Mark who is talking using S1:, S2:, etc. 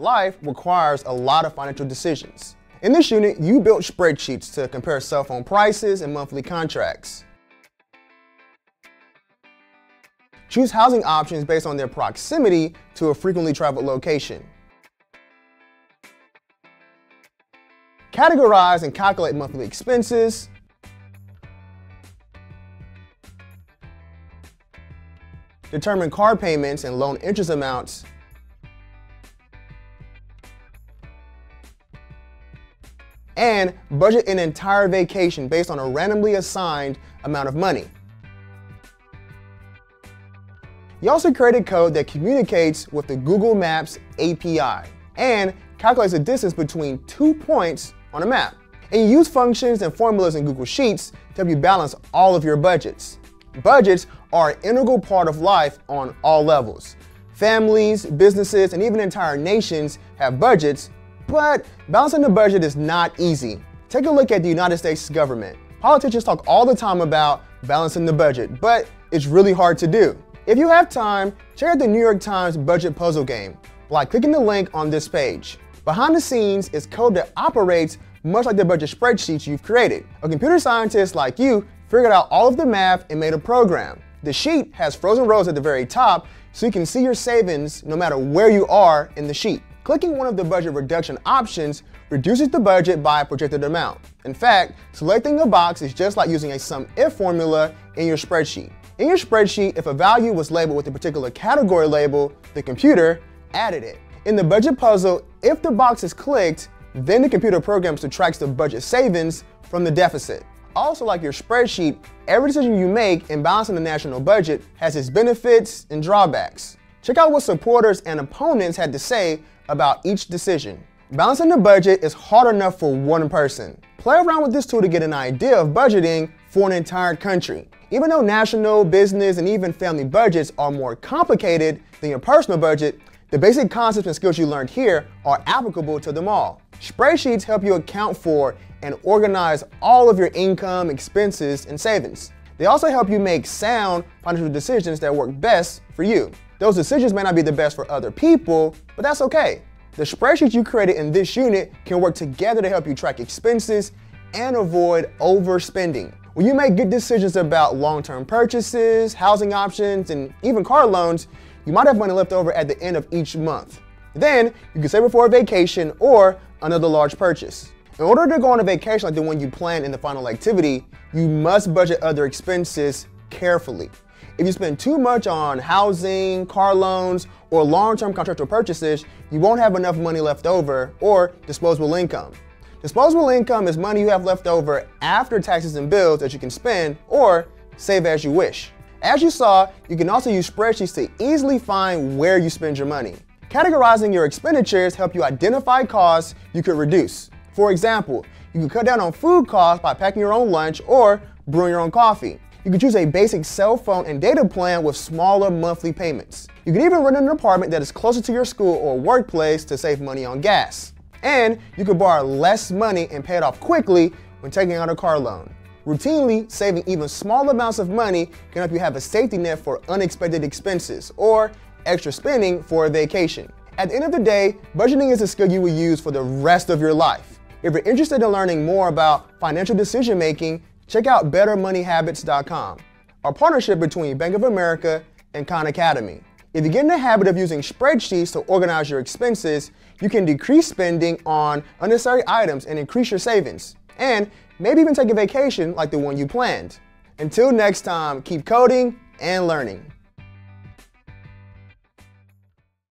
S1: Life requires a lot of financial decisions. In this unit, you built spreadsheets to compare cell phone prices and monthly contracts. Choose housing options based on their proximity to a frequently traveled location. Categorize and calculate monthly expenses. Determine car payments and loan interest amounts. And budget an entire vacation based on a randomly assigned amount of money. You also created code that communicates with the Google Maps API and calculates the distance between 2 points on a map. And you use functions and formulas in Google Sheets to help you balance all of your budgets. Budgets are an integral part of life on all levels. Families, businesses, and even entire nations have budgets, but balancing the budget is not easy. Take a look at the United States government. Politicians talk all the time about balancing the budget, but it's really hard to do. If you have time, check out the New York Times budget puzzle game by clicking the link on this page. Behind the scenes is code that operates much like the budget spreadsheets you've created. A computer scientist like you figured out all of the math and made a program. The sheet has frozen rows at the very top so you can see your savings no matter where you are in the sheet. Clicking one of the budget reduction options reduces the budget by a projected amount. In fact, selecting a box is just like using a sum-if formula in your spreadsheet. In your spreadsheet, if a value was labeled with a particular category label, the computer added it. In the budget puzzle, if the box is clicked, then the computer program subtracts the budget savings from the deficit. Also, like your spreadsheet, every decision you make in balancing the national budget has its benefits and drawbacks. Check out what supporters and opponents had to say about each decision. Balancing the budget is hard enough for one person. Play around with this tool to get an idea of budgeting for an entire country. Even though national, business, and even family budgets are more complicated than your personal budget, the basic concepts and skills you learned here are applicable to them all. Spreadsheets help you account for and organize all of your income, expenses, and savings. They also help you make sound financial decisions that work best for you. Those decisions may not be the best for other people, but that's okay. The spreadsheets you created in this unit can work together to help you track expenses and avoid overspending. When you make good decisions about long-term purchases, housing options, and even car loans, you might have money left over at the end of each month. Then, you can save it for a vacation or another large purchase. In order to go on a vacation like the one you planned in the final activity, you must budget other expenses carefully. If you spend too much on housing, car loans, or long-term contractual purchases, you won't have enough money left over or disposable income. Disposable income is money you have left over after taxes and bills that you can spend or save as you wish. As you saw, you can also use spreadsheets to easily find where you spend your money. Categorizing your expenditures help you identify costs you could reduce. For example, you can cut down on food costs by packing your own lunch or brewing your own coffee. You can choose a basic cell phone and data plan with smaller monthly payments. You can even rent an apartment that is closer to your school or workplace to save money on gas. And you can borrow less money and pay it off quickly when taking out a car loan. Routinely, saving even small amounts of money can help you have a safety net for unexpected expenses or extra spending for a vacation. At the end of the day, budgeting is a skill you will use for the rest of your life. If you're interested in learning more about financial decision making, check out BetterMoneyHabits.com, a partnership between Bank of America and Khan Academy. If you get in the habit of using spreadsheets to organize your expenses, you can decrease spending on unnecessary items and increase your savings. And maybe even take a vacation like the one you planned. Until next time, keep coding and learning.